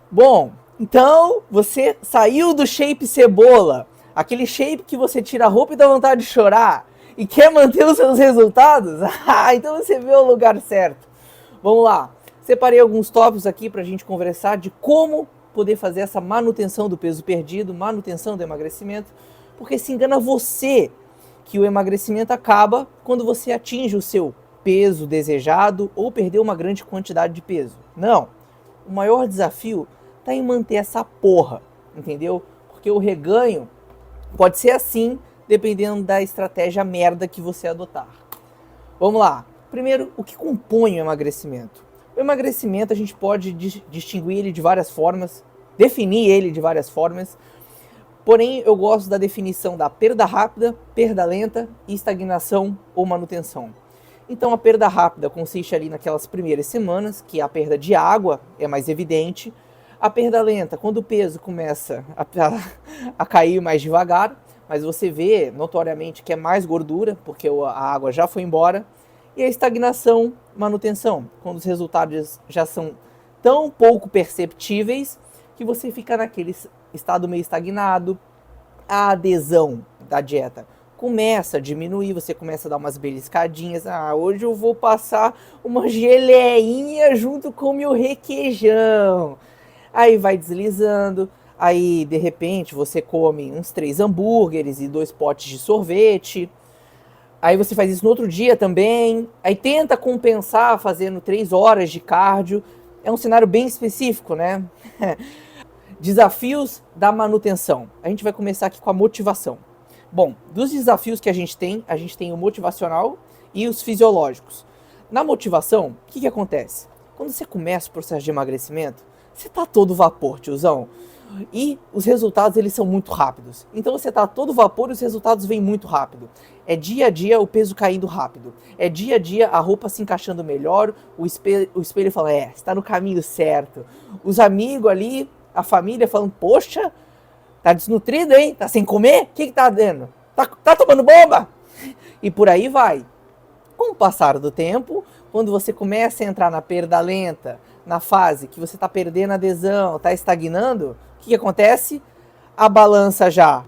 Bom, então você saiu do shape cebola, aquele shape que você tira a roupa e dá vontade de chorar, e quer manter os seus resultados? Ah, então você vê o lugar certo. Vamos lá, separei alguns tópicos aqui para a gente conversar de como poder fazer essa manutenção do peso perdido, manutenção do emagrecimento, porque se engana você que o emagrecimento acaba quando você atinge o seu peso desejado ou perdeu uma grande quantidade de peso. Não, o maior desafio tá em manter essa porra, entendeu? Porque o reganho pode ser assim, dependendo da estratégia merda que você adotar. Vamos lá. Primeiro, o que compõe o emagrecimento? O emagrecimento a gente pode distinguir ele de várias formas, definir ele de várias formas, porém eu gosto da definição da perda rápida, perda lenta e estagnação ou manutenção. Então a perda rápida consiste ali naquelas primeiras semanas, que a perda de água é mais evidente. A perda lenta, quando o peso começa a cair mais devagar, mas você vê notoriamente que é mais gordura, porque a água já foi embora. E a estagnação, manutenção, quando os resultados já são tão pouco perceptíveis que você fica naquele estado meio estagnado. A adesão da dieta começa a diminuir, você começa a dar umas beliscadinhas. Ah, hoje eu vou passar uma geleinha junto com o meu requeijão. Aí vai deslizando, aí de repente você come uns 3 hambúrgueres e 2 potes de sorvete. Aí você faz isso no outro dia também. Aí tenta compensar fazendo 3 horas de cardio. É um cenário bem específico, né? Desafios da manutenção. A gente vai começar aqui com a motivação. Bom, dos desafios que a gente tem o motivacional e os fisiológicos. Na motivação, o que acontece? Quando você começa o processo de emagrecimento, você tá todo vapor, tiozão. E os resultados, eles são muito rápidos. Então você tá todo vapor e os resultados vêm muito rápido. É dia a dia o peso caindo rápido. É dia a dia a roupa se encaixando melhor, o espelho fala, você tá no caminho certo. Os amigos ali, a família falando, poxa, tá desnutrido, hein? Tá sem comer? O que tá dando? Tá tomando bomba? E por aí vai. Com o passar do tempo, quando você começa a entrar na perda lenta, na fase que você está perdendo adesão, está estagnando, o que acontece? A balança já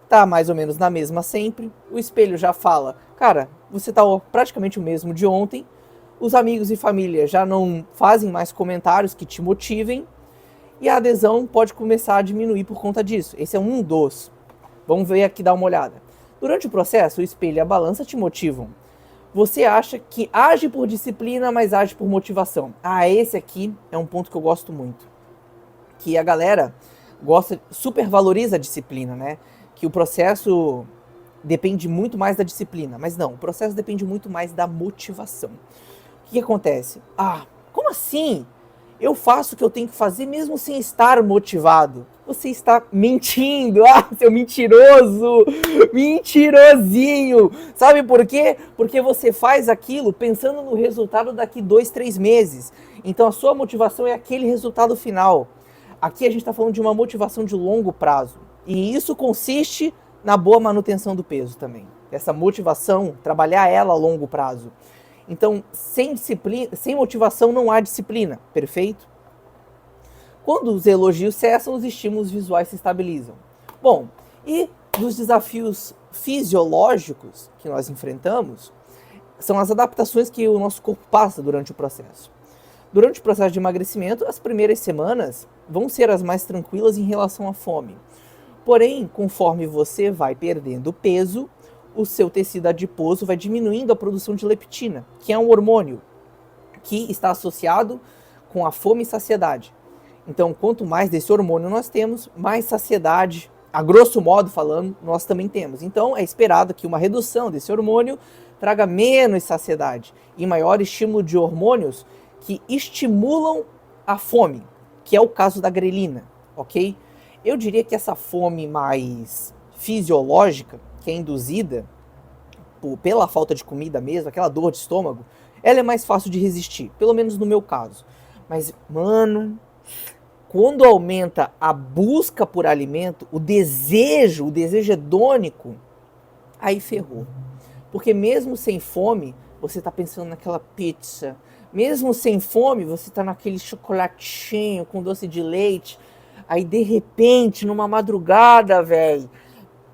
está mais ou menos na mesma sempre, o espelho já fala, cara, você está praticamente o mesmo de ontem, os amigos e família já não fazem mais comentários que te motivem, e a adesão pode começar a diminuir por conta disso. Esse é um dos. Vamos ver aqui, dar uma olhada. Durante o processo, o espelho e a balança te motivam. Você acha que age por disciplina, mas age por motivação. Ah, esse aqui é um ponto que eu gosto muito. Que a galera supervaloriza a disciplina, né? Que o processo depende muito mais da disciplina. Mas não, o processo depende muito mais da motivação. O que acontece? Ah, como assim? Eu faço o que eu tenho que fazer mesmo sem estar motivado. Você está mentindo. Ah, seu mentiroso. Mentirosinho. Sabe por quê? Porque você faz aquilo pensando no resultado daqui 2, 3 meses. Então a sua motivação é aquele resultado final. Aqui a gente está falando de uma motivação de longo prazo. E isso consiste na boa manutenção do peso também. Essa motivação, trabalhar ela a longo prazo. Então, sem disciplina, sem motivação não há disciplina, perfeito? Quando os elogios cessam, os estímulos visuais se estabilizam. Bom, e dos desafios fisiológicos que nós enfrentamos, são as adaptações que o nosso corpo passa durante o processo. Durante o processo de emagrecimento, as primeiras semanas vão ser as mais tranquilas em relação à fome. Porém, conforme você vai perdendo peso, o seu tecido adiposo vai diminuindo a produção de leptina, que é um hormônio que está associado com a fome e saciedade. Então, quanto mais desse hormônio nós temos, mais saciedade, a grosso modo falando, nós também temos. Então, é esperado que uma redução desse hormônio traga menos saciedade e maior estímulo de hormônios que estimulam a fome, que é o caso da grelina, ok? Eu diria que essa fome mais fisiológica, que é induzida pela falta de comida mesmo, aquela dor de estômago, ela é mais fácil de resistir, pelo menos no meu caso. Mas, mano, quando aumenta a busca por alimento, o desejo hedônico, aí ferrou. Porque mesmo sem fome, você tá pensando naquela pizza, Mesmo sem fome, você tá naquele chocolatinho com doce de leite. Aí, de repente, numa madrugada, velho,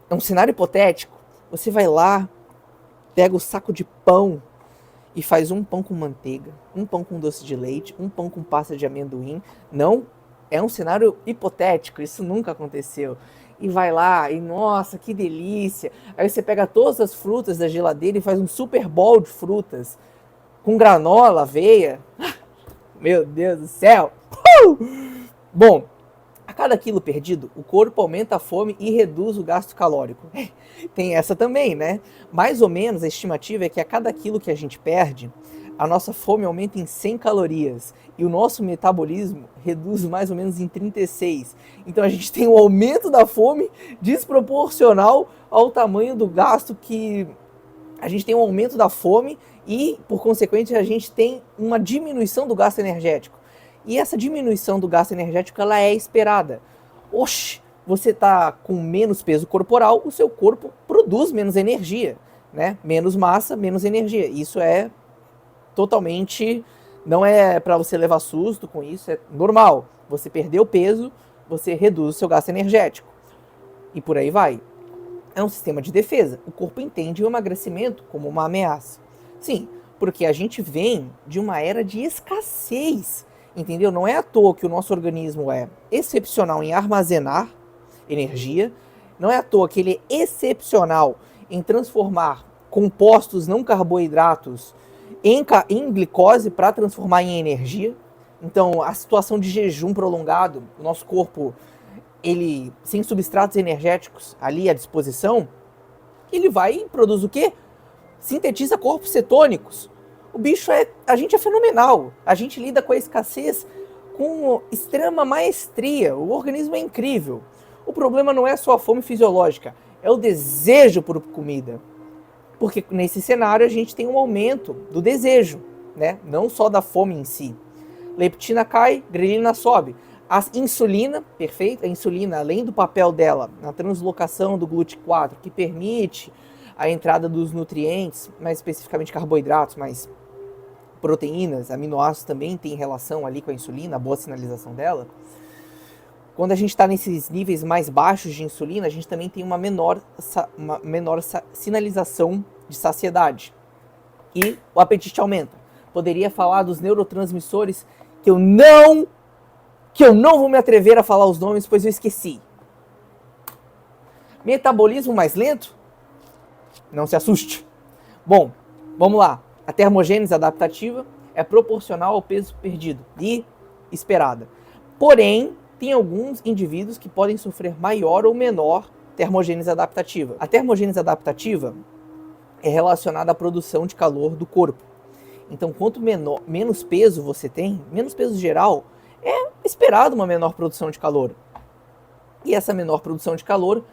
é um cenário hipotético. Você vai lá, pega o saco de pão e faz um pão com manteiga, um pão com doce de leite, um pão com pasta de amendoim. Não, é um cenário hipotético, isso nunca aconteceu. E vai lá, e nossa, que delícia. Aí você pega todas as frutas da geladeira e faz um super bowl de frutas. Com granola, aveia. Meu Deus do céu. Bom, a cada quilo perdido, o corpo aumenta a fome e reduz o gasto calórico. Tem essa também, né? Mais ou menos a estimativa é que a cada quilo que a gente perde, a nossa fome aumenta em 100 calorias e o nosso metabolismo reduz mais ou menos em 36. Então a gente tem um aumento da fome desproporcional ao tamanho do gasto que... A gente tem um aumento da fome e, por consequência, a gente tem uma diminuição do gasto energético. E essa diminuição do gasto energético, ela é esperada. Oxe, você está com menos peso corporal, o seu corpo produz menos energia, né? Menos massa, menos energia. Isso é totalmente... Não é para você levar susto com isso, é normal. Você perdeu peso, você reduz o seu gasto energético. E por aí vai. É um sistema de defesa. O corpo entende o emagrecimento como uma ameaça. Sim, porque a gente vem de uma era de escassez. Entendeu? Não é à toa que o nosso organismo é excepcional em armazenar energia, não é à toa que ele é excepcional em transformar compostos não carboidratos em glicose para transformar em energia. Então, a situação de jejum prolongado, o nosso corpo, ele sem substratos energéticos ali à disposição, ele vai e produz o quê? Sintetiza corpos cetônicos. O bicho a gente é fenomenal. A gente lida com a escassez com extrema maestria. O organismo é incrível. O problema não é só a fome fisiológica, é o desejo por comida. Porque nesse cenário a gente tem um aumento do desejo, né? Não só da fome em si. Leptina cai, grelina sobe. A insulina, perfeito? A insulina, além do papel dela na translocação do GLUT4, que permite a entrada dos nutrientes, mais especificamente carboidratos, mas proteínas, aminoácidos também tem relação ali com a insulina, a boa sinalização dela. Quando a gente está nesses níveis mais baixos de insulina, a gente também tem uma menor sinalização de saciedade. E o apetite aumenta. Poderia falar dos neurotransmissores que eu não vou me atrever a falar os nomes, pois eu esqueci. Metabolismo mais lento? Não se assuste. Bom, vamos lá. A termogênese adaptativa é proporcional ao peso perdido e esperada. Porém, tem alguns indivíduos que podem sofrer maior ou menor termogênese adaptativa. A termogênese adaptativa é relacionada à produção de calor do corpo. Então, quanto menos peso você tem, menos peso geral, é esperado uma menor produção de calor. E essa menor produção de calor,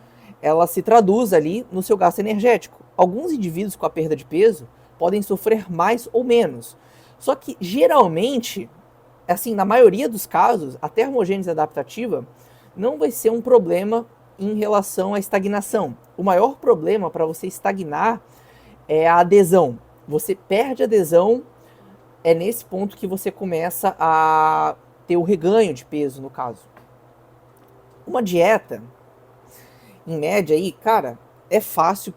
ela se traduz ali no seu gasto energético. Alguns indivíduos com a perda de peso podem sofrer mais ou menos. Só que, geralmente, assim, na maioria dos casos, a termogênese adaptativa não vai ser um problema em relação à estagnação. O maior problema para você estagnar é a adesão. Você perde a adesão, é nesse ponto que você começa a ter o reganho de peso, no caso. Uma dieta, em média aí, cara, é fácil,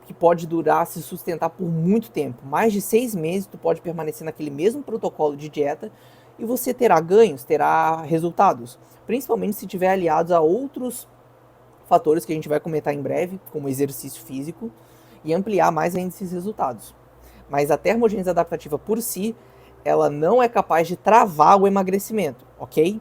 que pode durar, se sustentar por muito tempo. Mais de 6 meses tu pode permanecer naquele mesmo protocolo de dieta e você terá ganhos, terá resultados. Principalmente se tiver aliados a outros fatores que a gente vai comentar em breve, como exercício físico, e ampliar mais ainda esses resultados. Mas a termogênese adaptativa por si, ela não é capaz de travar o emagrecimento, ok?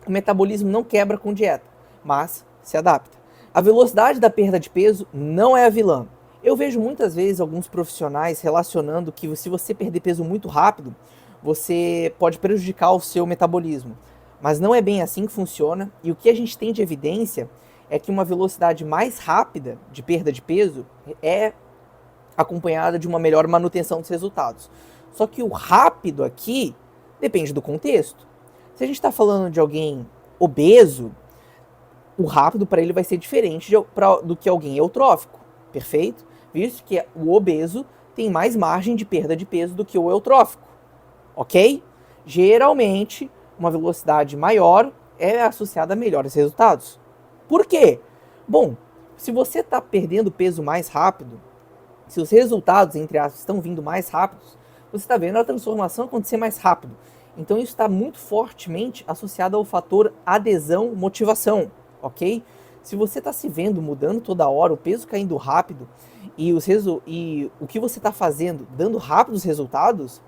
O metabolismo não quebra com dieta, mas se adapta. A velocidade da perda de peso não é a vilã. Eu vejo muitas vezes alguns profissionais relacionando que se você perder peso muito rápido, você pode prejudicar o seu metabolismo. Mas não é bem assim que funciona, e o que a gente tem de evidência é que uma velocidade mais rápida de perda de peso é acompanhada de uma melhor manutenção dos resultados. Só que o rápido aqui depende do contexto. Se a gente está falando de alguém obeso, o rápido para ele vai ser diferente do que alguém eutrófico, perfeito? Visto que o obeso tem mais margem de perda de peso do que o eutrófico. ok? Geralmente, uma velocidade maior é associada a melhores resultados. Por quê? Bom, se você está perdendo peso mais rápido, se os resultados, entre aspas, estão vindo mais rápidos, você está vendo a transformação acontecer mais rápido. Então isso está muito fortemente associado ao fator adesão, motivação, ok? Se você está se vendo mudando toda hora, o peso caindo rápido e o que você está fazendo dando rápidos resultados,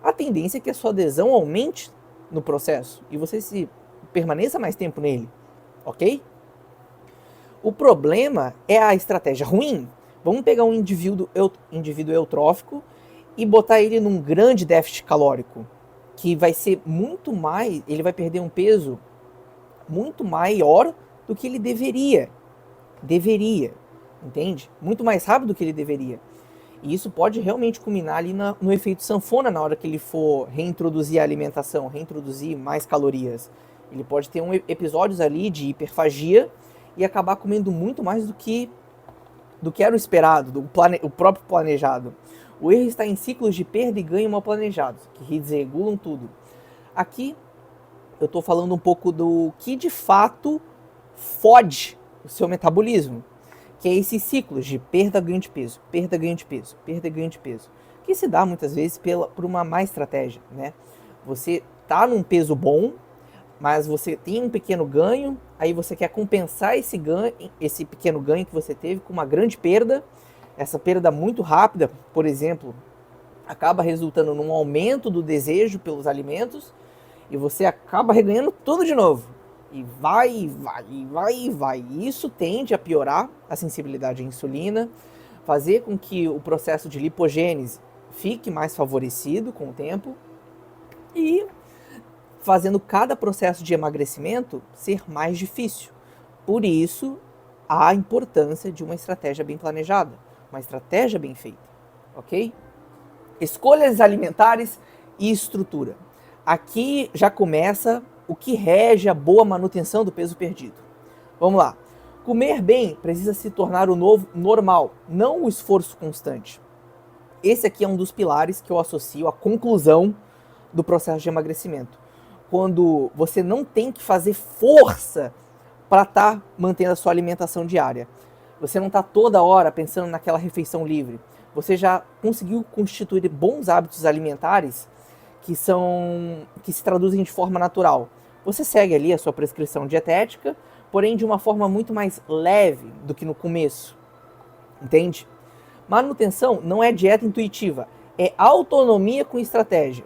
a tendência é que a sua adesão aumente no processo e você se permaneça mais tempo nele, ok? O problema é a estratégia ruim. Vamos pegar um indivíduo eutrófico e botar ele num grande déficit calórico, que vai ser muito mais, ele vai perder um peso muito maior do que ele deveria, entende? Muito mais rápido do que ele deveria. E isso pode realmente culminar ali no efeito sanfona na hora que ele for reintroduzir a alimentação, reintroduzir mais calorias. Ele pode ter episódios ali de hiperfagia e acabar comendo muito mais do que era o esperado, o próprio planejado. O erro está em ciclos de perda e ganho mal planejados, que desregulam tudo. Aqui eu estou falando um pouco do que de fato fode o seu metabolismo, que é esses ciclos de perda, ganho de peso, perda, ganho de peso, perda, ganho de peso, que se dá muitas vezes por uma má estratégia, né? Você tá num peso bom, mas você tem um pequeno ganho, aí você quer compensar esse pequeno ganho que você teve com uma grande perda. Essa perda muito rápida, por exemplo, acaba resultando num aumento do desejo pelos alimentos e você acaba reganhando tudo de novo. E vai, e vai, e vai, e vai. E isso tende a piorar a sensibilidade à insulina, fazer com que o processo de lipogênese fique mais favorecido com o tempo e fazendo cada processo de emagrecimento ser mais difícil. Por isso, a importância de uma estratégia bem planejada, uma estratégia bem feita, ok? Escolhas alimentares e estrutura. Aqui já começa o que rege a boa manutenção do peso perdido. Vamos lá. Comer bem precisa se tornar o novo normal, não o esforço constante. Esse aqui é um dos pilares que eu associo à conclusão do processo de emagrecimento. Quando você não tem que fazer força para estar mantendo a sua alimentação diária. Você não está toda hora pensando naquela refeição livre. Você já conseguiu constituir bons hábitos alimentares que se traduzem de forma natural. Você segue ali a sua prescrição dietética, porém de uma forma muito mais leve do que no começo. Entende? Manutenção não é dieta intuitiva, é autonomia com estratégia.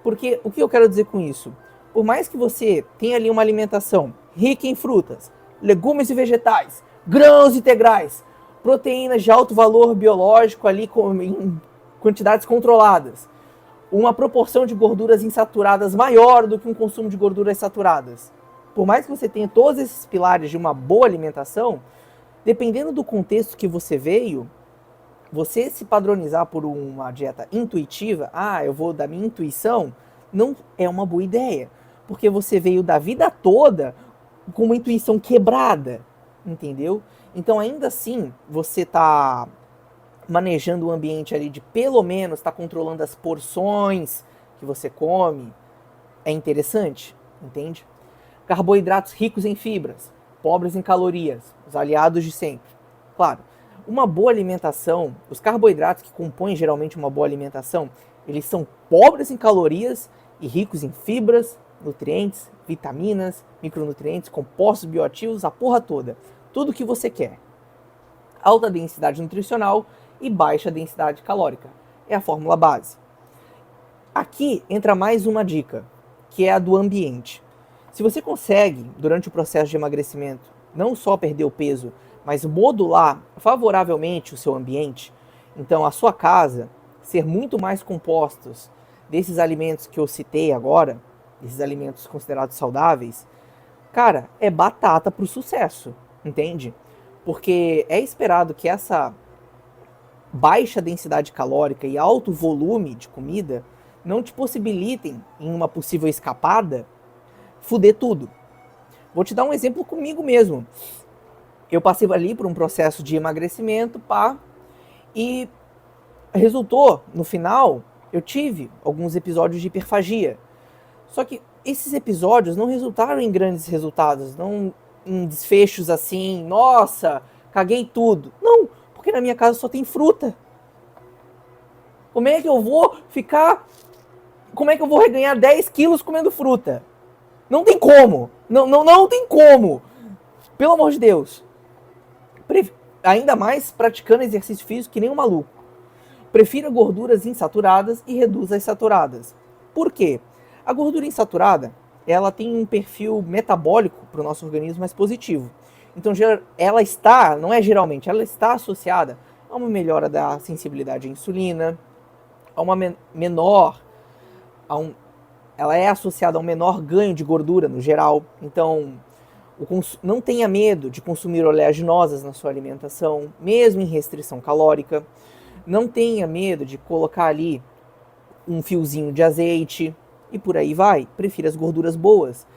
Porque o que eu quero dizer com isso? Por mais que você tenha ali uma alimentação rica em frutas, legumes e vegetais, grãos integrais, proteínas de alto valor biológico ali em quantidades controladas, uma proporção de gorduras insaturadas maior do que um consumo de gorduras saturadas. Por mais que você tenha todos esses pilares de uma boa alimentação, dependendo do contexto que você veio, você se padronizar por uma dieta intuitiva, eu vou da minha intuição, não é uma boa ideia. Porque você veio da vida toda com uma intuição quebrada, entendeu? Então ainda assim, você está manejando o ambiente ali de pelo menos estar controlando as porções que você come. É interessante, entende? Carboidratos ricos em fibras, pobres em calorias, os aliados de sempre. Claro, uma boa alimentação, os carboidratos que compõem geralmente uma boa alimentação, eles são pobres em calorias e ricos em fibras, nutrientes, vitaminas, micronutrientes, compostos bioativos, a porra toda. Tudo que você quer. Alta densidade nutricional e baixa densidade calórica. É a fórmula base. Aqui entra mais uma dica, que é a do ambiente. Se você consegue, durante o processo de emagrecimento, não só perder o peso, mas modular favoravelmente o seu ambiente, então a sua casa ser muito mais compostos desses alimentos que eu citei agora, esses alimentos considerados saudáveis, cara, é batata pro sucesso, entende? Porque é esperado que essa baixa densidade calórica e alto volume de comida não te possibilitem, em uma possível escapada, fuder tudo. Vou te dar um exemplo comigo mesmo. Eu passei ali por um processo de emagrecimento, e resultou, no final, eu tive alguns episódios de hiperfagia. Só que esses episódios não resultaram em grandes resultados, não em desfechos assim, nossa, caguei tudo. Não, porque na minha casa só tem fruta. Como é que eu vou reganhar 10 quilos comendo fruta? Não tem como. Não tem como. Pelo amor de Deus. Ainda mais praticando exercício físico que nem um maluco. Prefira gorduras insaturadas e reduza as saturadas. Por quê? A gordura insaturada, ela tem um perfil metabólico para o nosso organismo mais positivo. Então ela está, não é geralmente, ela está associada a uma melhora da sensibilidade à insulina, a uma ela é associada a um menor ganho de gordura no geral. Então, não tenha medo de consumir oleaginosas na sua alimentação, mesmo em restrição calórica. Não tenha medo de colocar ali um fiozinho de azeite e por aí vai. Prefira as gorduras boas.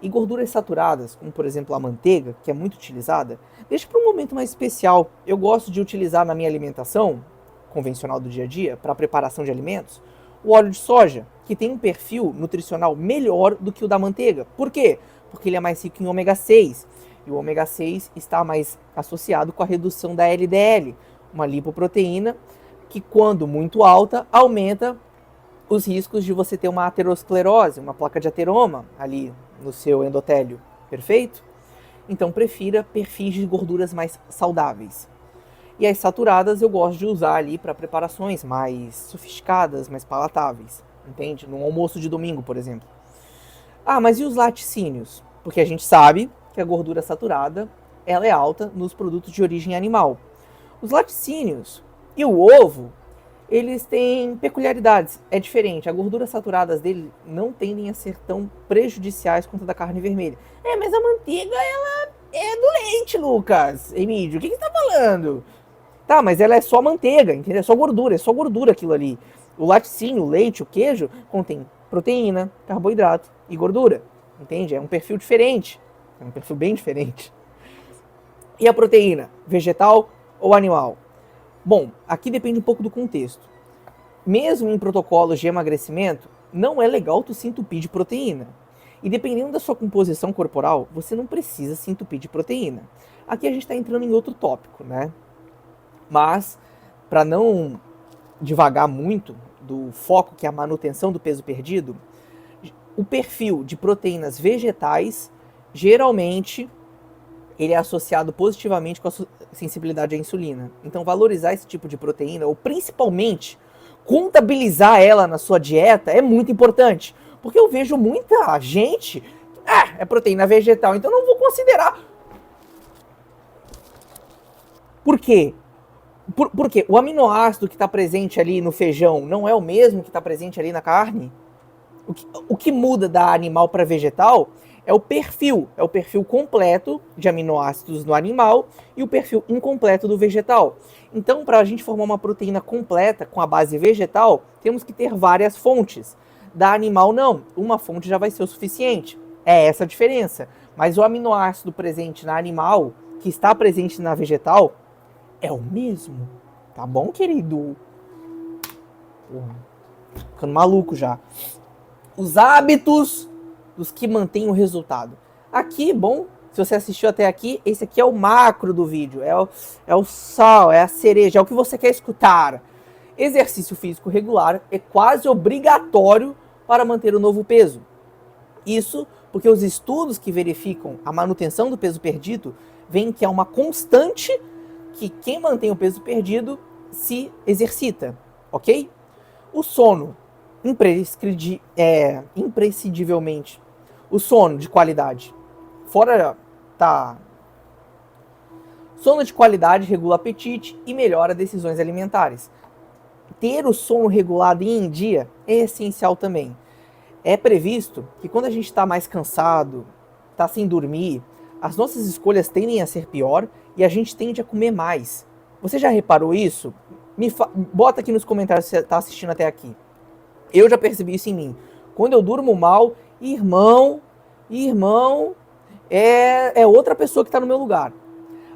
E gorduras saturadas, como por exemplo a manteiga, que é muito utilizada, deixa para um momento mais especial. Eu gosto de utilizar na minha alimentação convencional do dia a dia, para a preparação de alimentos, o óleo de soja, que tem um perfil nutricional melhor do que o da manteiga. Por quê? Porque ele é mais rico em ômega 6. E o ômega 6 está mais associado com a redução da LDL, uma lipoproteína que, quando muito alta, aumenta os riscos de você ter uma aterosclerose, uma placa de ateroma ali no seu endotélio. Perfeito? Então prefira perfis de gorduras mais saudáveis. E as saturadas eu gosto de usar ali para preparações mais sofisticadas, mais palatáveis. Entende? Num almoço de domingo, por exemplo. Ah, mas e os laticínios? Porque a gente sabe que a gordura saturada ela é alta nos produtos de origem animal. Os laticínios e o ovo, eles têm peculiaridades. É diferente. As gorduras saturadas dele não tendem a ser tão prejudiciais quanto a da carne vermelha. Mas a manteiga, ela é do leite, Lucas. Emílio, o que você tá falando? Tá, mas ela é só manteiga, entendeu? É só gordura aquilo ali. O laticínio, o leite, o queijo, contém proteína, carboidrato e gordura, entende? É um perfil diferente, é um perfil bem diferente. E a proteína, vegetal ou animal? Bom, aqui depende um pouco do contexto. Mesmo em protocolos de emagrecimento, não é legal tu se entupir de proteína. E dependendo da sua composição corporal, você não precisa se entupir de proteína. Aqui a gente está entrando em outro tópico, né? Mas, para não divagar muito do foco que é a manutenção do peso perdido, o perfil de proteínas vegetais, geralmente, ele é associado positivamente com a sensibilidade à insulina. Então, valorizar esse tipo de proteína, ou principalmente, contabilizar ela na sua dieta, é muito importante. Porque eu vejo muita gente, é proteína vegetal, então não vou considerar. Por quê? Porque o aminoácido que está presente ali no feijão não é o mesmo que está presente ali na carne. O que muda da animal para vegetal é o perfil completo de aminoácidos no animal e o perfil incompleto do vegetal. Então, para a gente formar uma proteína completa com a base vegetal, temos que ter várias fontes. Da animal, não. Uma fonte já vai ser o suficiente. É essa a diferença. Mas o aminoácido presente na animal, que está presente na vegetal, é o mesmo. Tá bom, querido? Ficando maluco já. Os hábitos dos que mantêm o resultado. Aqui, bom, se você assistiu até aqui, esse aqui é o macro do vídeo. É o sal, é a cereja, é o que você quer escutar. Exercício físico regular é quase obrigatório para manter o novo peso. Isso porque os estudos que verificam a manutenção do peso perdido veem que é uma constante que quem mantém o peso perdido se exercita, ok? O sono, imprescindivelmente, o sono de qualidade. Sono de qualidade regula o apetite e melhora decisões alimentares. Ter o sono regulado e em dia é essencial também. É previsto que quando a gente está mais cansado, está sem dormir, as nossas escolhas tendem a ser pior e a gente tende a comer mais. Você já reparou isso? Bota aqui nos comentários se você está assistindo até aqui. Eu já percebi isso em mim. Quando eu durmo mal, irmão, é outra pessoa que está no meu lugar.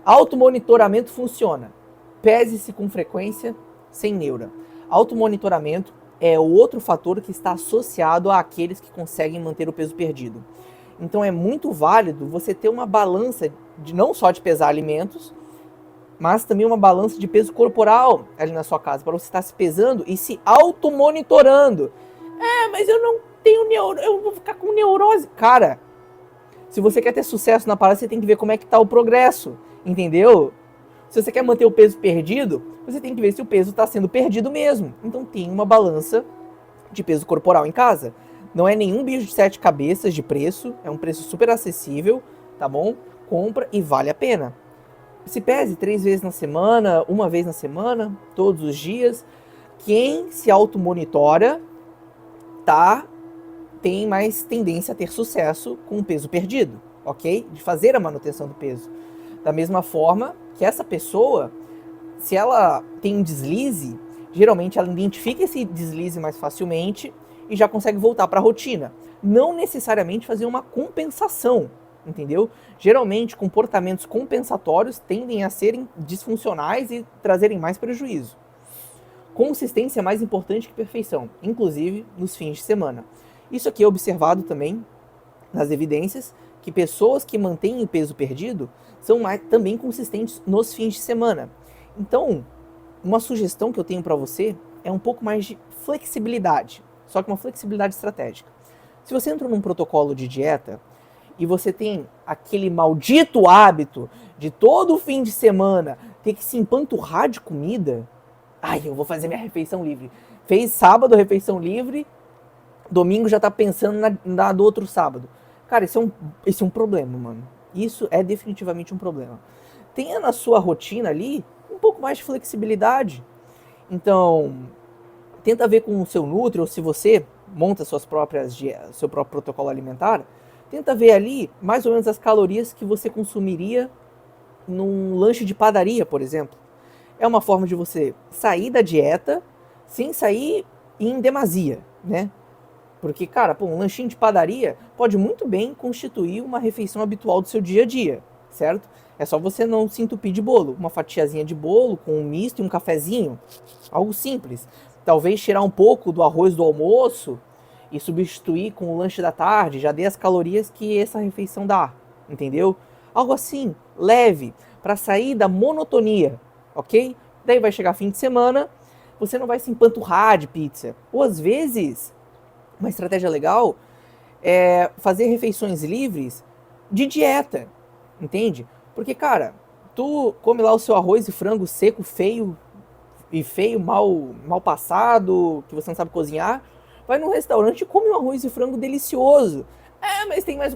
Automonitoramento funciona. Pese-se com frequência, sem neura. Automonitoramento é outro fator que está associado àqueles que conseguem manter o peso perdido. Então é muito válido você ter uma balança não só de pesar alimentos, mas também uma balança de peso corporal ali na sua casa, para você estar se pesando e se automonitorando. Mas eu não tenho neurose, eu vou ficar com neurose. Cara, se você quer ter sucesso na parada, você tem que ver como é que tá o progresso, entendeu? Se você quer manter o peso perdido, você tem que ver se o peso está sendo perdido mesmo. Então tem uma balança de peso corporal em casa. Não é nenhum bicho de 7 cabeças de preço, é um preço super acessível, tá bom? Compra e vale a pena. Se pese 3 vezes na semana, 1 vez na semana, todos os dias. Quem se automonitora, tem mais tendência a ter sucesso com o peso perdido, ok? De fazer a manutenção do peso. Da mesma forma que essa pessoa, se ela tem um deslize, geralmente ela identifica esse deslize mais facilmente e já consegue voltar para a rotina. Não necessariamente fazer uma compensação, entendeu? Geralmente, comportamentos compensatórios tendem a serem disfuncionais e trazerem mais prejuízo. Consistência é mais importante que perfeição, inclusive nos fins de semana. Isso aqui é observado também nas evidências, que pessoas que mantêm o peso perdido são também consistentes nos fins de semana. Então, uma sugestão que eu tenho para você é um pouco mais de flexibilidade, só que uma flexibilidade estratégica. Se você entra num protocolo de dieta e você tem aquele maldito hábito de todo fim de semana ter que se empanturrar de comida, eu vou fazer minha refeição livre. Fez sábado refeição livre, domingo já tá pensando na do outro sábado. Cara, esse é um problema, mano. Isso é definitivamente um problema. Tenha na sua rotina ali um pouco mais de flexibilidade. Então, tenta ver com o seu nutri, ou se você monta seu próprio protocolo alimentar, tenta ver ali mais ou menos as calorias que você consumiria num lanche de padaria, por exemplo. É uma forma de você sair da dieta sem sair em demasia, né? Porque, cara, um lanchinho de padaria pode muito bem constituir uma refeição habitual do seu dia a dia, certo? É só você não se entupir de bolo. Uma fatiazinha de bolo com um misto e um cafezinho. Algo simples. Talvez tirar um pouco do arroz do almoço e substituir com o lanche da tarde. Já dê as calorias que essa refeição dá, entendeu? Algo assim, leve, para sair da monotonia, ok? Daí vai chegar fim de semana, você não vai se empanturrar de pizza. Ou às vezes, uma estratégia legal é fazer refeições livres de dieta, entende? Porque, cara, tu come lá o seu arroz e frango seco, feio, mal passado, que você não sabe cozinhar, vai num restaurante e come um arroz e frango delicioso. Mas tem mais...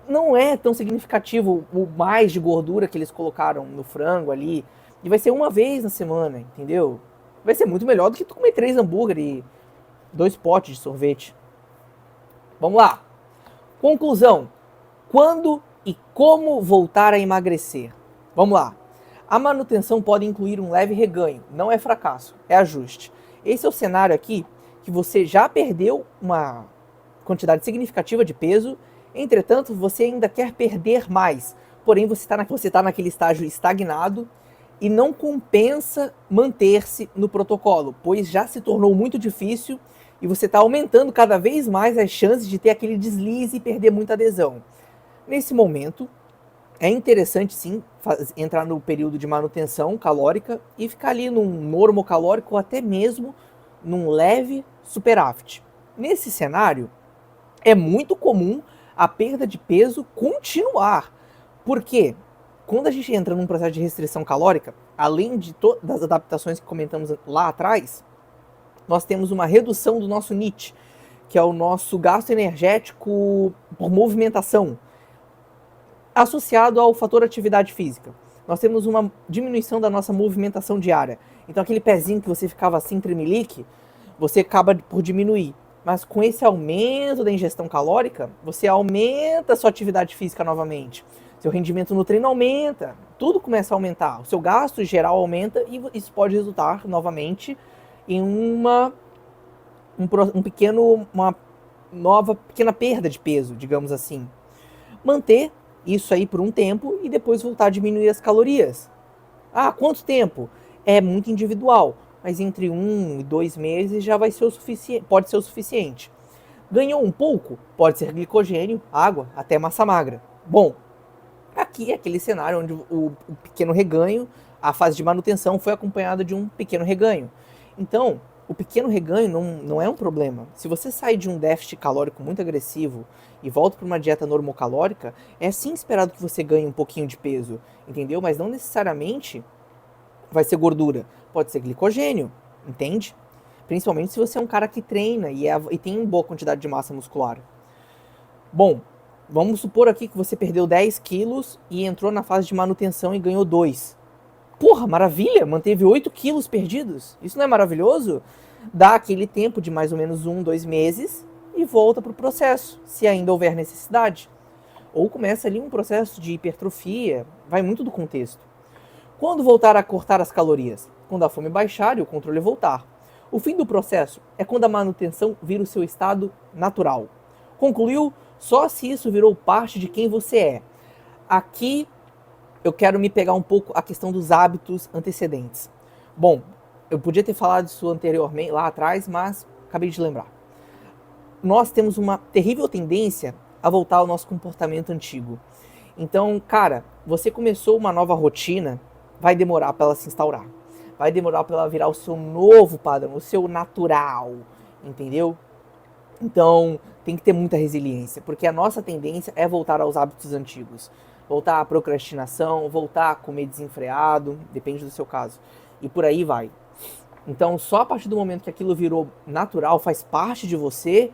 não é tão significativo o mais de gordura que eles colocaram no frango ali. E vai ser 1 vez na semana, entendeu? Vai ser muito melhor do que tu comer 3 hambúrguer e 2 potes de sorvete. Vamos lá. Conclusão. Quando e como voltar a emagrecer? Vamos lá. A manutenção pode incluir um leve reganho. Não é fracasso, é ajuste. Esse é o cenário aqui que você já perdeu uma quantidade significativa de peso. Entretanto, você ainda quer perder mais. Porém, você está naquele estágio estagnado e não compensa manter-se no protocolo, pois já se tornou muito difícil e você está aumentando cada vez mais as chances de ter aquele deslize e perder muita adesão. Nesse momento, é interessante sim entrar no período de manutenção calórica e ficar ali num normocalórico ou até mesmo num leve superávit. Nesse cenário, é muito comum a perda de peso continuar. Por quê? Quando a gente entra num processo de restrição calórica, além de das adaptações que comentamos lá atrás, nós temos uma redução do nosso NEAT, que é o nosso gasto energético por movimentação, associado ao fator atividade física. Nós temos uma diminuição da nossa movimentação diária. Então aquele pezinho que você ficava assim tremelique, você acaba por diminuir. Mas com esse aumento da ingestão calórica, você aumenta a sua atividade física novamente. Seu rendimento no treino aumenta, tudo começa a aumentar. O seu gasto geral aumenta e isso pode resultar novamente em uma pequena perda de peso, digamos assim. Manter isso aí por um tempo e depois voltar a diminuir as calorias. Quanto tempo? É muito individual. mas entre 1 e 2 meses já vai ser o suficiente, pode ser o suficiente. Ganhou um pouco? Pode ser glicogênio, água, até massa magra. Bom, aqui é aquele cenário onde o pequeno reganho, a fase de manutenção foi acompanhada de um pequeno reganho. Então, o pequeno reganho não é um problema. Se você sai de um déficit calórico muito agressivo e volta para uma dieta normocalórica, é sim esperado que você ganhe um pouquinho de peso, entendeu? Mas não necessariamente vai ser gordura, pode ser glicogênio, entende? Principalmente se você é um cara que treina e tem boa quantidade de massa muscular. Bom, vamos supor aqui que você perdeu 10 quilos e entrou na fase de manutenção e ganhou 2. Porra, maravilha! Manteve 8 quilos perdidos. Isso não é maravilhoso? Dá aquele tempo de mais ou menos 1, 2 meses e volta para o processo, se ainda houver necessidade. Ou começa ali um processo de hipertrofia, vai muito do contexto. Quando voltar a cortar as calorias? Quando a fome baixar e o controle voltar. O fim do processo é quando a manutenção vira o seu estado natural. Concluiu? Só se isso virou parte de quem você é. Aqui eu quero me pegar um pouco a questão dos hábitos antecedentes. Bom, eu podia ter falado isso anteriormente, lá atrás, mas acabei de lembrar. Nós temos uma terrível tendência a voltar ao nosso comportamento antigo. Então, cara, você começou uma nova rotina, vai demorar para ela se instaurar. Vai demorar para ela virar o seu novo padrão, o seu natural, entendeu? Então, tem que ter muita resiliência, porque a nossa tendência é voltar aos hábitos antigos. Voltar à procrastinação, voltar a comer desenfreado, depende do seu caso. E por aí vai. Então, só a partir do momento que aquilo virou natural, faz parte de você,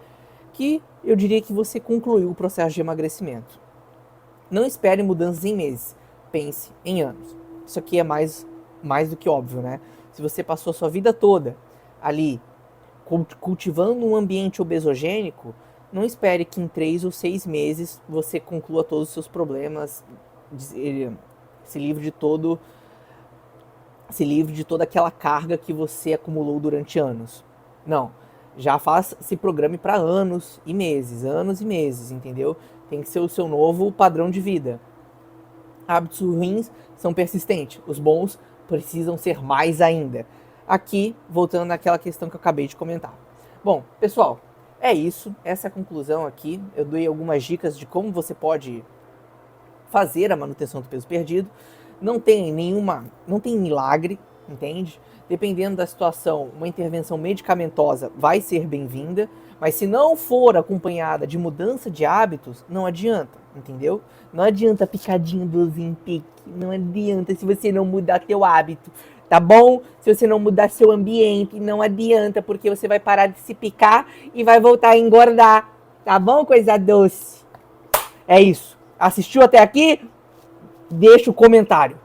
que eu diria que você concluiu o processo de emagrecimento. Não espere mudanças em meses, pense em anos. Isso aqui é mais do que óbvio, né? Se você passou a sua vida toda ali cultivando um ambiente obesogênico, não espere que em 3 ou 6 meses você conclua todos os seus problemas, se livre de toda aquela carga que você acumulou durante anos. Não, se programe para anos e meses, entendeu? Tem que ser o seu novo padrão de vida. Hábitos ruins são persistentes, os bons precisam ser mais ainda. Aqui, voltando naquela questão que eu acabei de comentar. Bom, pessoal, é isso. Essa é a conclusão aqui. Eu dei algumas dicas de como você pode fazer a manutenção do peso perdido. Não tem milagre, entende? Dependendo da situação, uma intervenção medicamentosa vai ser bem-vinda, mas se não for acompanhada de mudança de hábitos, não adianta, entendeu? Não adianta a picadinha do Ozempic, não adianta se você não mudar teu hábito, tá bom? Se você não mudar seu ambiente, não adianta, porque você vai parar de se picar e vai voltar a engordar, tá bom, coisa doce? É isso. Assistiu até aqui? Deixa o comentário.